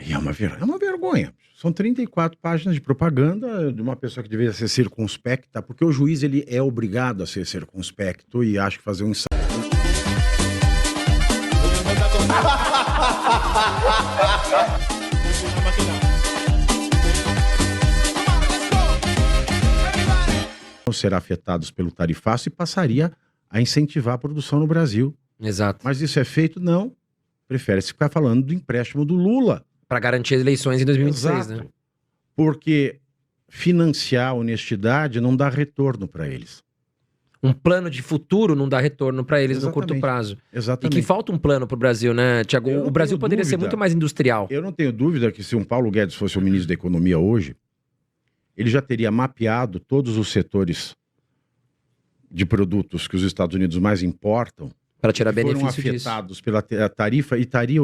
E é uma vergonha. São 34 páginas de propaganda de uma pessoa que deveria ser circunspecta, porque o juiz ele é obrigado a ser circunspecto e acho que fazer um ensaio. Ser afetados pelo tarifaço e passaria a incentivar a produção no Brasil. Exato. Mas isso é feito? Não. Prefere-se ficar falando do empréstimo do Lula. Para garantir as eleições em 2026, Exato. né? Porque financiar a honestidade não dá retorno para eles. Um plano de futuro não dá retorno para eles no Exatamente. curto prazo. Exatamente. E que falta um plano para o Brasil, né, Tiago? Eu não O Brasil tenho poderia ser dúvida. muito mais industrial. Eu não tenho dúvida que se um Paulo Guedes fosse o ministro da Economia hoje, ele já teria mapeado todos os setores de produtos que os Estados Unidos mais importam, Para tirar que foram benefício disso. afetados pela tarifa, e estaria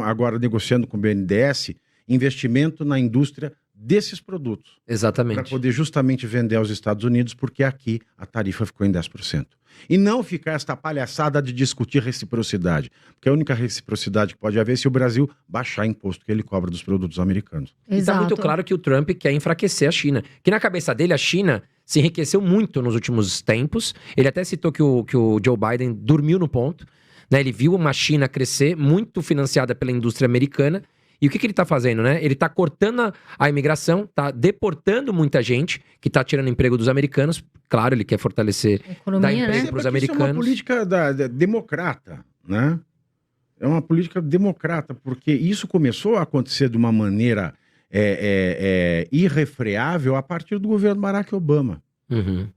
agora negociando com o BNDES investimento na indústria desses produtos. Para Exatamente. poder justamente vender aos Estados Unidos, porque aqui a tarifa ficou em 10%. E não ficar esta palhaçada de discutir reciprocidade. Porque a única reciprocidade que pode haver é se o Brasil baixar imposto que ele cobra dos produtos americanos. E tá Exato. muito claro que o Trump quer enfraquecer a China. Que na cabeça dele, a China se enriqueceu muito nos últimos tempos. Ele até citou que o Joe Biden dormiu no ponto, né? Ele viu uma China crescer, muito financiada pela indústria americana. E o que ele tá fazendo, né? Ele tá cortando a imigração, tá deportando muita gente, que tá tirando emprego dos americanos. Claro, ele quer fortalecer, dar Economia, emprego né? pros Isso é uma americanos. política democrata, né? É uma política democrata, porque isso começou a acontecer de uma maneira irrefreável a partir do governo Barack Obama. Uhum.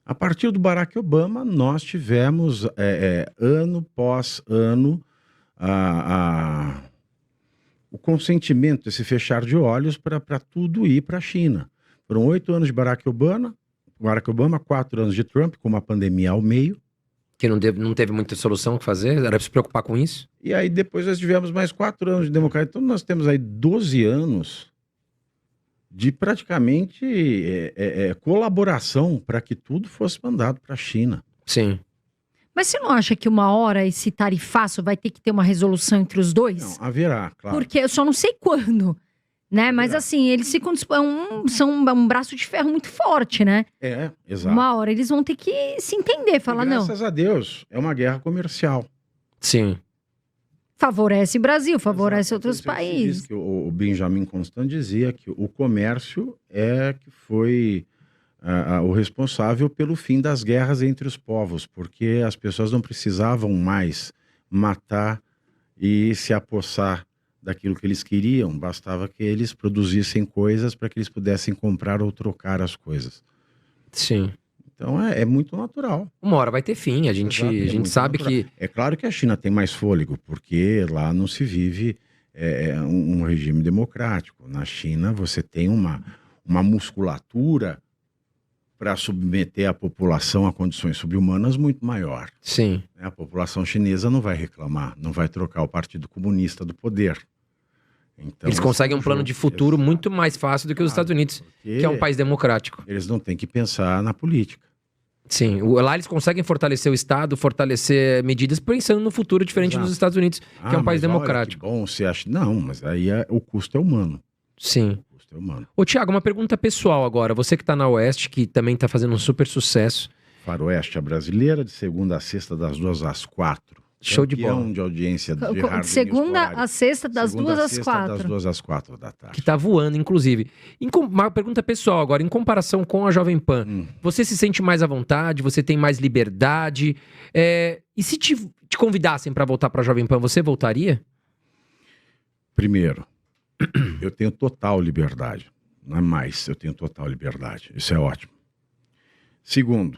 A partir do Barack Obama, nós tivemos, ano após ano, o consentimento, esse fechar de olhos para tudo ir para a China. Foram 8 anos de Barack Obama, 4 anos de Trump, com uma pandemia ao meio. Que não teve muita solução que fazer, era pra se preocupar com isso. E aí depois nós tivemos mais 4 anos de democracia. Então nós temos aí 12 anos de praticamente colaboração para que tudo fosse mandado para a China. Sim. Mas você não acha que uma hora esse tarifaço vai ter que ter uma resolução entre os dois? Não, haverá, claro. Porque eu só não sei quando, né? Mas Haverá. assim, eles ficam... são um braço de ferro muito forte, né? Exato. Uma hora eles vão ter que se entender, falar, não, Graças a Deus, é uma guerra comercial. Sim. favorece o Brasil, favorece Exato. outros Por isso que se países. diz que o Benjamin Constant dizia que o comércio que foi o responsável pelo fim das guerras entre os povos, porque as pessoas não precisavam mais matar e se apossar daquilo que eles queriam, bastava que eles produzissem coisas para que eles pudessem comprar ou trocar as coisas. Sim. Então é muito natural. Uma hora vai ter fim, a gente muito sabe natural. que... É claro que a China tem mais fôlego, porque lá não se vive um regime democrático. Na China você tem uma musculatura para submeter a população a condições subhumanas muito maior. Sim. A população chinesa não vai reclamar, não vai trocar o Partido Comunista do poder. Então, Eles conseguem um esse plano jogo, de futuro exato. muito mais fácil do que os Estados Unidos, Porque que é um país democrático. eles não têm que pensar na política. Sim, lá eles conseguem fortalecer o Estado, fortalecer medidas pensando no futuro diferente Exato. dos Estados Unidos, que é um país mas olha, democrático. que bom, você acha... Não, mas aí o custo é humano. Sim. O custo é humano. Ô, Thiago, uma pergunta pessoal agora. Você que tá na Oeste, que também tá fazendo um super sucesso. Faroeste, a brasileira, de segunda a sexta, das 2 às 4. Show de bola. Campeão de audiência de Hard De News segunda Horário. a sexta, das Segunda 2 a às sexta, das 4. 2 às 4 da tarde. Que tá voando, inclusive. Uma pergunta pessoal agora, em comparação com a Jovem Pan, você se sente mais à vontade? Você tem mais liberdade? E se te convidassem pra voltar pra Jovem Pan, você voltaria? Primeiro, eu tenho total liberdade. Não é mais, eu tenho total liberdade. Isso é ótimo. Segundo,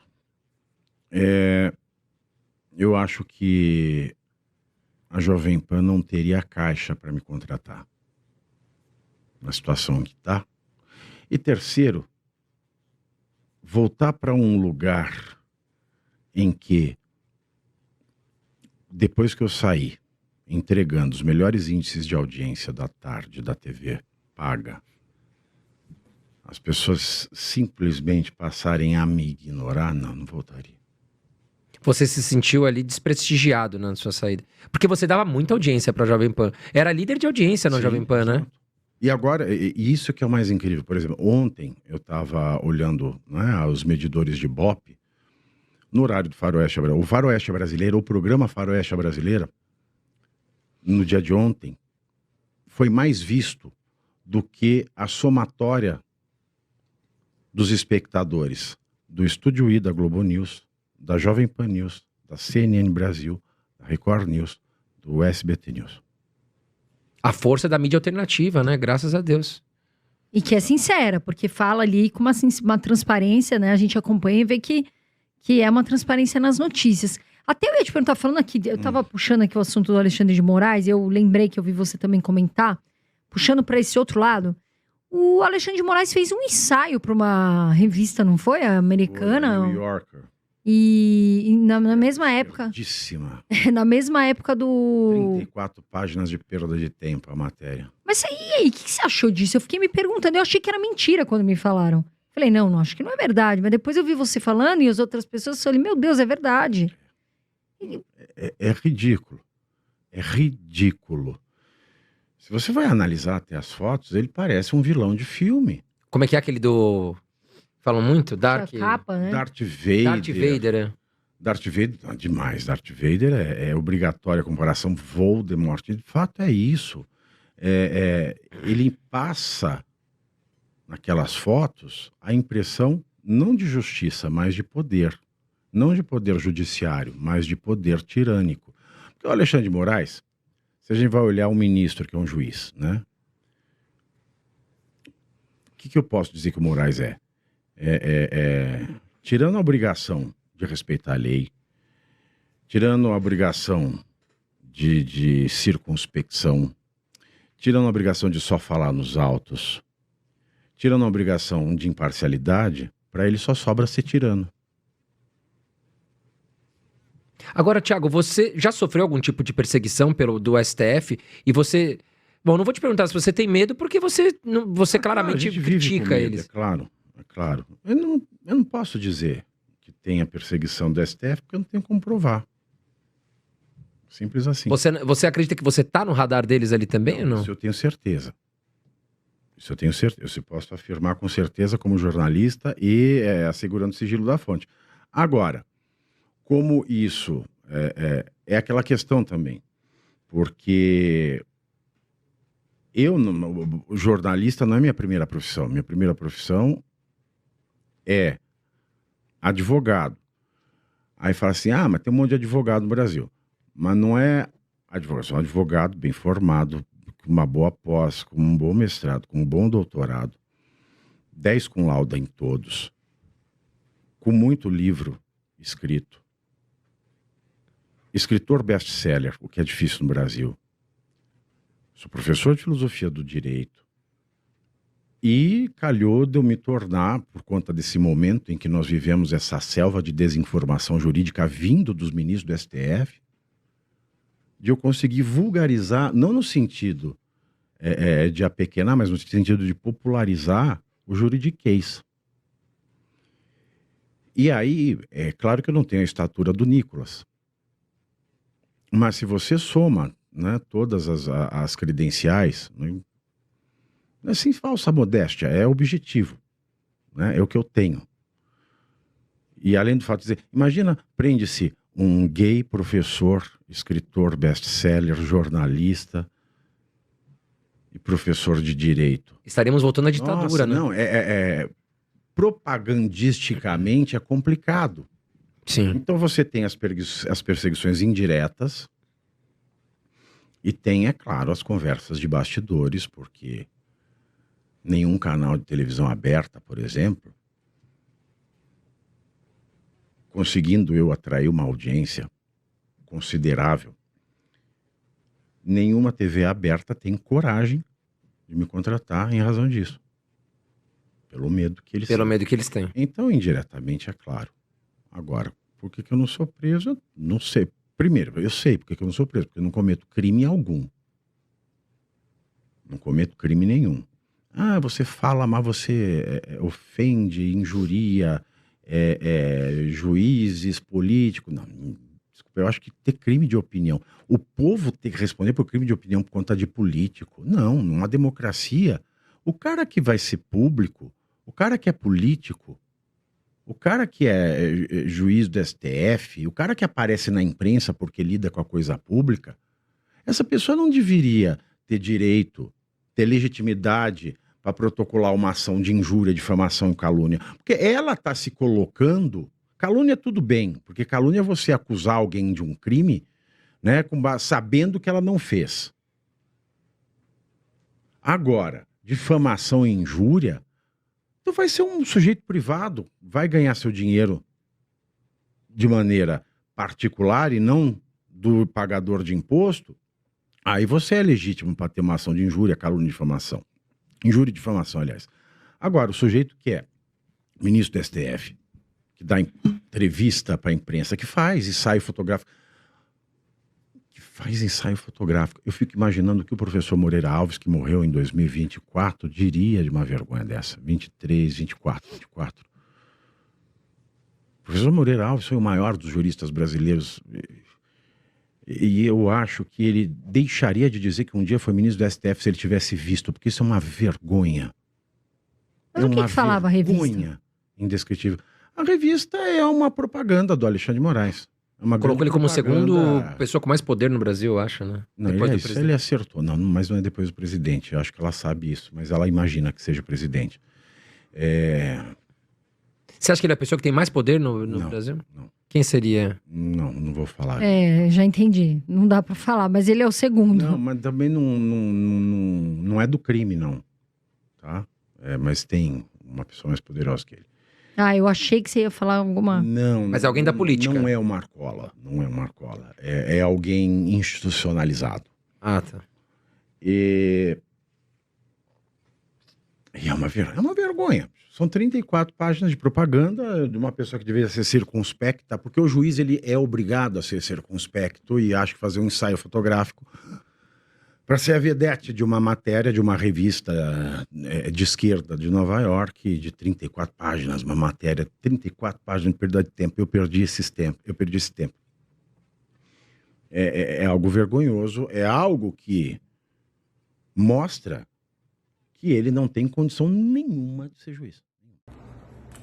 eu acho que a Jovem Pan não teria caixa para me contratar. Na situação que está. E terceiro, voltar para um lugar em que, depois que eu saí, entregando os melhores índices de audiência da tarde da TV paga, as pessoas simplesmente passarem a me ignorar, não voltaria. Você se sentiu ali desprestigiado na sua saída. Porque você dava muita audiência pra Jovem Pan. Era líder de audiência na Sim, Jovem Pan, né? exato. E agora, e isso que é o mais incrível. Por exemplo, ontem eu estava olhando, né, os medidores de Ibope no horário do Faroeste Brasileiro. O Faroeste Brasileiro, o programa Faroeste Brasileira, no dia de ontem, foi mais visto do que a somatória dos espectadores do Estúdio I da Globo News, da Jovem Pan News, da CNN Brasil, da Record News, do SBT News. A força da mídia alternativa, né? Graças a Deus. E que é sincera, porque fala ali com uma transparência, né? A gente acompanha e vê que é uma transparência nas notícias. Até eu ia te perguntar, falando aqui, eu tava puxando aqui o assunto do Alexandre de Moraes, eu lembrei que eu vi você também comentar, puxando para esse outro lado. O Alexandre de Moraes fez um ensaio para uma revista, não foi? A americana? New Yorker. E na mesma época. Lindíssima. Na mesma época do. 34 páginas de perda de tempo a matéria. Mas e aí, o que você achou disso? Eu fiquei me perguntando, eu achei que era mentira quando me falaram. Falei, não, acho que não é verdade. Mas depois eu vi você falando e as outras pessoas, eu falei, meu Deus, é verdade. É ridículo. É ridículo. Se você vai analisar até as fotos, ele parece um vilão de filme. Como é que é aquele do... Falam muito? Dark... A capa, né? Darth Vader. Darth Vader, é. Darth Vader, demais. Darth Vader é obrigatória a comparação. Voldemort, de fato é isso. Ele passa naquelas fotos a impressão não de justiça, mas de poder. Não de poder judiciário, mas de poder tirânico. Porque o Alexandre de Moraes, se a gente vai olhar um ministro que é um juiz, né? O que eu posso dizer que o Moraes é? Tirando a obrigação de respeitar a lei, tirando a obrigação de circunspecção, tirando a obrigação de só falar nos autos, tirando a obrigação de imparcialidade, para ele só sobra ser tirano. Agora, Thiago, você já sofreu algum tipo de perseguição do STF? E você... Bom, não vou te perguntar se você tem medo, porque você claramente critica eles. É claro. Eu não posso dizer que tenha perseguição do STF, porque eu não tenho como provar. Simples assim. Você acredita que você tá no radar deles ali também ou não? Isso eu tenho certeza. Eu posso afirmar com certeza como jornalista e assegurando o sigilo da fonte. Agora, como isso é aquela questão também, porque o jornalista não é minha primeira profissão. Minha primeira profissão é advogado. Aí fala assim, mas tem um monte de advogado no Brasil. Mas não é advogado, sou um advogado bem formado, com uma boa pós, com um bom mestrado, com um bom doutorado, 10 com lauda em todos, com muito livro escrito. Escritor best-seller, o que é difícil no Brasil. Sou professor de filosofia do direito. E calhou de eu me tornar, por conta desse momento em que nós vivemos essa selva de desinformação jurídica vindo dos ministros do STF, de eu conseguir vulgarizar, não no sentido de apequenar, mas no sentido de popularizar o juridiquês. E aí, é claro que eu não tenho a estatura do Nicolas. Mas se você soma, né, todas as credenciais, não é sem falsa modéstia, é objetivo, né, é o que eu tenho. E além do fato de dizer, imagina, prende-se um gay professor, escritor best-seller, jornalista e professor de direito. Estaremos voltando à ditadura, né? Não, propagandisticamente é complicado. Sim. Então você tem as perseguições indiretas e tem, é claro, as conversas de bastidores, porque nenhum canal de televisão aberta, por exemplo, conseguindo eu atrair uma audiência considerável, nenhuma TV aberta tem coragem de me contratar em razão disso. Pelo medo que eles têm. Então, indiretamente, é claro. Agora, por que eu não sou preso? Eu não sei. Primeiro, eu sei por que eu não sou preso, porque eu não cometo crime algum. Não cometo crime nenhum. Você fala, mas você ofende, injuria, juízes, políticos. Não, desculpa, eu acho que ter crime de opinião. O povo ter que responder por crime de opinião por conta de político. Não, numa democracia, o cara que vai ser público, o cara que é político, o cara que é juiz do STF, o cara que aparece na imprensa porque lida com a coisa pública, essa pessoa não deveria ter direito, ter legitimidade para protocolar uma ação de injúria, difamação e calúnia. Porque ela está se colocando... Calúnia tudo bem, porque calúnia é você acusar alguém de um crime, né, sabendo que ela não fez. Agora, difamação e injúria, tu vai ser um sujeito privado, vai ganhar seu dinheiro de maneira particular e não do pagador de imposto, aí você é legítimo para ter uma ação de injúria, calúnia e difamação. Injúria e difamação, aliás. Agora, o sujeito que é ministro do STF, que dá entrevista para a imprensa, que faz ensaio fotográfico, eu fico imaginando o que o professor Moreira Alves, que morreu em 2024, diria de uma vergonha dessa. 24. O professor Moreira Alves foi o maior dos juristas brasileiros e eu acho que ele deixaria de dizer que um dia foi ministro do STF se ele tivesse visto, porque isso é uma vergonha. Mas o que falava a revista? Vergonha indescritível. A revista é uma propaganda do Alexandre de Moraes. Colocou ele como segundo pessoa com mais poder no Brasil, eu acho, né? Não, ele acertou. Não, mas não é depois do presidente. Eu acho que ela sabe isso, mas ela imagina que seja o presidente. Você acha que ele é a pessoa que tem mais poder no Brasil? Não. Quem seria? Não vou falar. Já entendi. Não dá pra falar, mas ele é o segundo. Não, mas também não é do crime, não. Tá? Mas tem uma pessoa mais poderosa que ele. Eu achei que você ia falar alguma... Não. Mas é alguém da política. Não é o Marcola. É alguém institucionalizado. Ah, tá. E é uma vergonha. São 34 páginas de propaganda de uma pessoa que deveria ser circunspecta, porque o juiz ele é obrigado a ser circunspecto e acho que fazer um ensaio fotográfico para ser a vedete de uma matéria de uma revista de esquerda de Nova York, de 34 páginas, uma matéria, 34 páginas de perda de tempo. Eu perdi esse tempo. É algo vergonhoso, é algo que mostra que ele não tem condição nenhuma de ser juiz.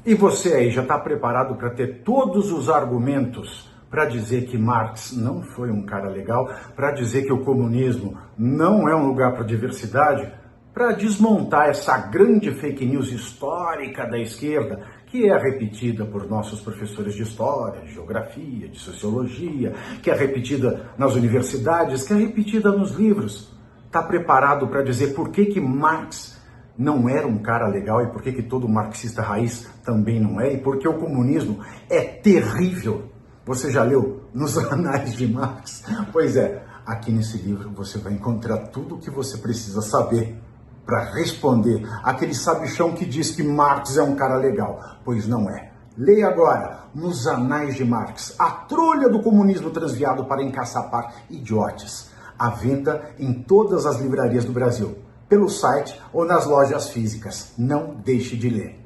E você aí já está preparado para ter todos os argumentos para dizer que Marx não foi um cara legal, para dizer que o comunismo não é um lugar para diversidade, para desmontar essa grande fake news histórica da esquerda, que é repetida por nossos professores de história, de geografia, de sociologia, que é repetida nas universidades, que é repetida nos livros. Está preparado para dizer por que Marx não era um cara legal e por que todo marxista raiz também não é, e porque o comunismo é terrível. Você já leu Nos Anais de Marx? Pois é, aqui nesse livro você vai encontrar tudo o que você precisa saber para responder aquele sabichão que diz que Marx é um cara legal, pois não é. Leia agora Nos Anais de Marx, a trolha do comunismo transviado para encaçapar idiotes. À venda em todas as livrarias do Brasil, pelo site ou nas lojas físicas. Não deixe de ler.